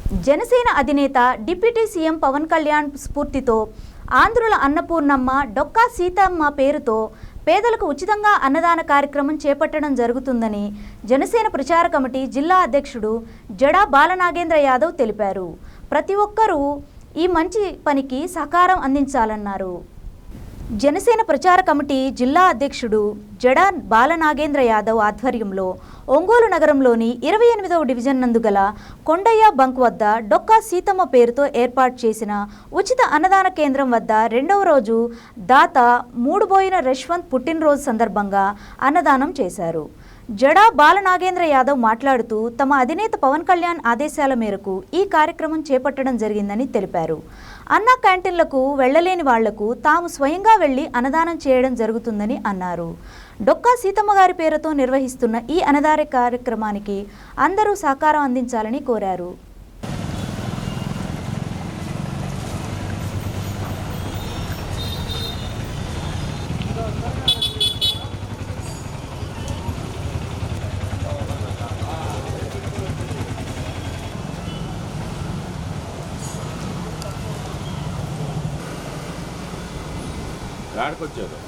జనసేన అధినేత deputy CM Pawan Kalyan స్ఫూర్తితో ఆంధ్రుల అన్నపూర్ణమ్మ డొక్కా సీతమ్మ పేరుతో పేదలకు ఉచితంగా అన్నదాన కార్యక్రమం చేపట్టడం జరుగుతుందని జనసేన ప్రచార కమిటీ జిల్లా అధ్యక్షుడు జడా బాలనాగేంద్ర యాదవ్ తెలిపారు. ప్రతి ఒక్కరూ ఈ మంచి పనికి సహకారం అందించాలన్నారు. జనసేన ప్రచార కమిటీ జిల్లా అధ్యక్షుడు జడా బాలనాగేంద్ర యాదవ్ ఆధ్వర్యంలో ఒంగోలు నగరంలోని 28వ డివిజన్ నందు గల కొండయ్య బంక్ వద్ద డొక్కా సీతమ్మ పేరుతో ఏర్పాటు చేసిన ఉచిత అన్నదాన కేంద్రం వద్ద రెండవ రోజు దాత మూడుబోయిన యశ్వంత్ పుట్టినరోజు సందర్భంగా అన్నదానం చేశారు. జడా బాలనాగేంద్ర యాదవ్ మాట్లాడుతూ తమ అధినేత పవన్ కళ్యాణ్ ఆదేశాల మేరకు ఈ కార్యక్రమం చేపట్టడం జరిగిందని తెలిపారు. అన్న క్యాంటీన్లకు వెళ్లలేని వాళ్లకు తాము స్వయంగా వెళ్లి అన్నదానం చేయడం జరుగుతుందని అన్నారు. డొక్కా సీతమ్మ గారి పేరుతో నిర్వహిస్తున్న ఈ అన్నదాన కార్యక్రమానికి అందరూ సహకారం అందించాలని కోరారు. ఆడుకొచ్చారు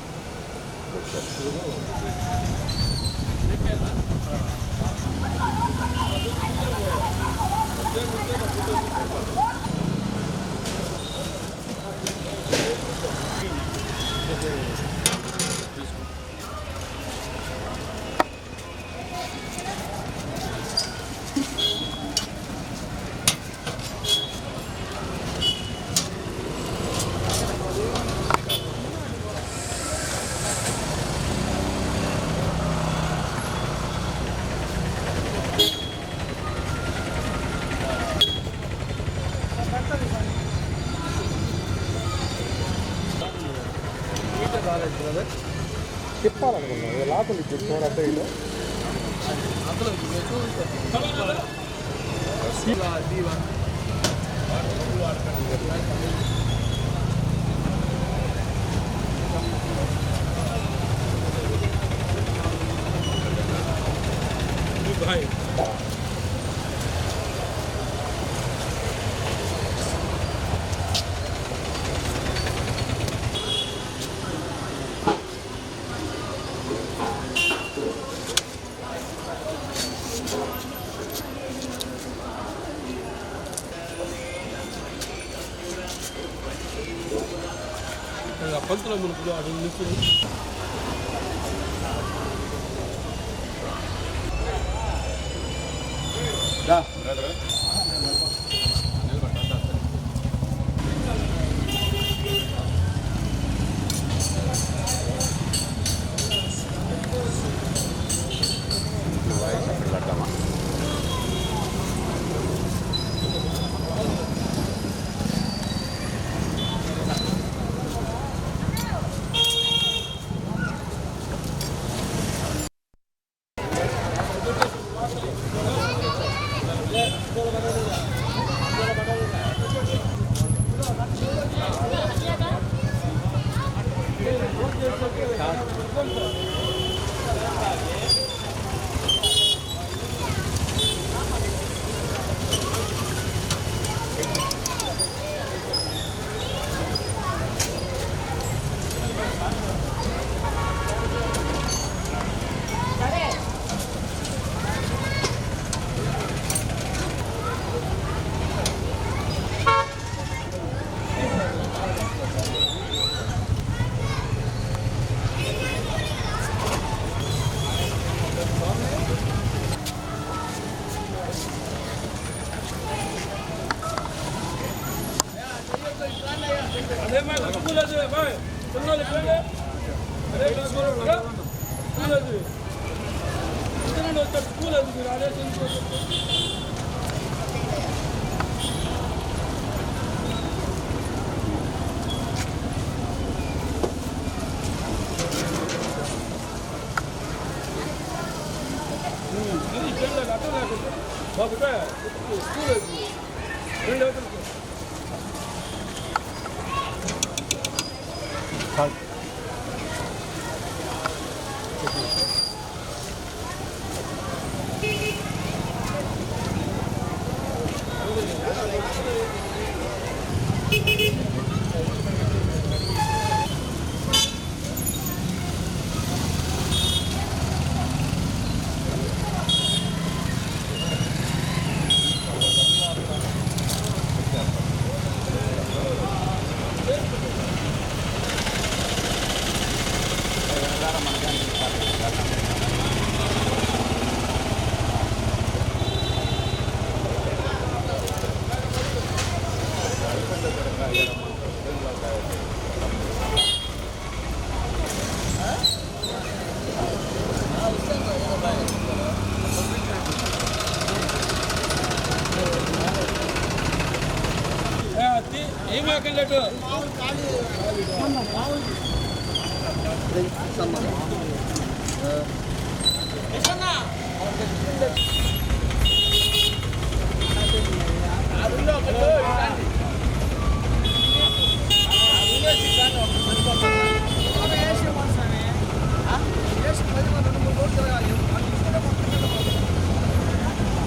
చెప్పాలనుకున్నాను లాభం చూసుకోండి అబ్బాయిలో పంతుల మునుపులు అటు నుంచి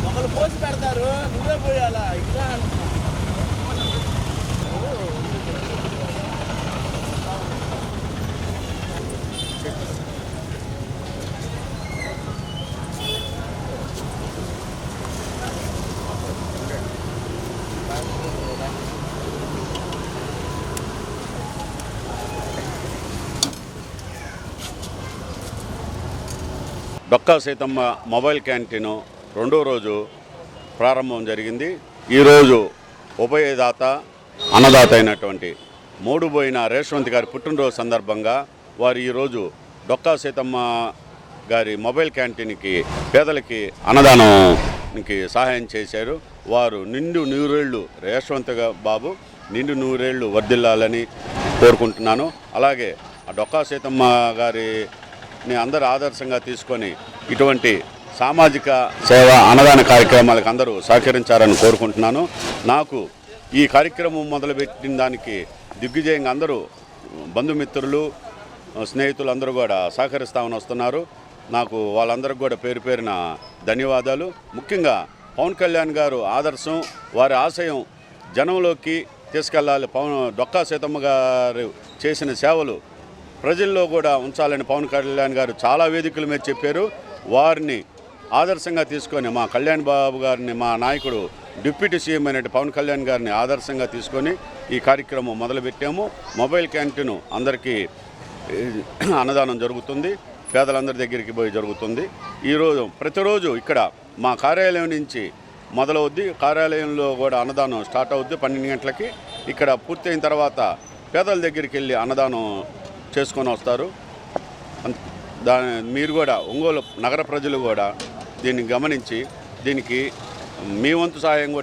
ఒకళ్ళు పోసి పెడతారు, నువ్వే పోయాలా ఇంకా. డొక్కా సీతమ్మ మొబైల్ క్యాంటీను రెండో రోజు ప్రారంభం జరిగింది. ఈరోజు ఉభయదాత అన్నదాత అయినటువంటి మోడుబోయిన రేష్వంత్ గారి పుట్టినరోజు సందర్భంగా వారు ఈరోజు డొక్కా సీతమ్మ గారి మొబైల్ క్యాంటీన్కి పేదలకి అన్నదానానికి సహాయం చేశారు. వారు నిండు నూరేళ్లు రేష్వంత్ బాబు నిండు నూరేళ్లు వర్ధిల్లాలని కోరుకుంటున్నాను. అలాగే ఆ డొక్కా సీతమ్మ గారిని అందరూ ఆదర్శంగా తీసుకొని ఇటువంటి సామాజిక సేవ అన్నదాన కార్యక్రమాలకు అందరూ సహకరించారని కోరుకుంటున్నాను. నాకు ఈ కార్యక్రమం మొదలుపెట్టిన దానికి దిగ్విజయంగా అందరూ బంధుమిత్రులు స్నేహితులు అందరూ కూడా సహకరిస్తామని వస్తున్నారు. నాకు వాళ్ళందరికీ కూడా పేరు పేరున ధన్యవాదాలు. ముఖ్యంగా పవన్ కళ్యాణ్ గారు ఆదర్శం, వారి ఆశయం జనంలోకి తీసుకెళ్ళాలి. డొక్కా సీతమ్మ గారు చేసిన సేవలు ప్రజల్లో కూడా ఉంచాలని పవన్ కళ్యాణ్ గారు చాలా వేదికల మీద చెప్పారు. వారిని ఆదర్శంగా తీసుకొని మా కళ్యాణ్ బాబు గారిని, మా నాయకుడు డిప్యూటీ సీఎం అయినట్టు పవన్ కళ్యాణ్ గారిని ఆదర్శంగా తీసుకొని ఈ కార్యక్రమం మొదలుపెట్టాము. మొబైల్ క్యాంటీన్ అందరికీ అన్నదానం జరుగుతుంది, పేదలందరి దగ్గరికి పోయి జరుగుతుంది. ఈరోజు ప్రతిరోజు ఇక్కడ మా కార్యాలయం నుంచి మొదలవుద్ది. కార్యాలయంలో కూడా అన్నదానం స్టార్ట్ అవుద్ది 12 గంటలకి. ఇక్కడ పూర్తయిన తర్వాత పేదల దగ్గరికి వెళ్ళి అన్నదానం చేసుకొని వస్తారు. మీరు కూడా ఒంగోలు నగర ప్రజలు కూడా దీన్ని గమనించి దీనికి మీ వంతు సహాయం కూడా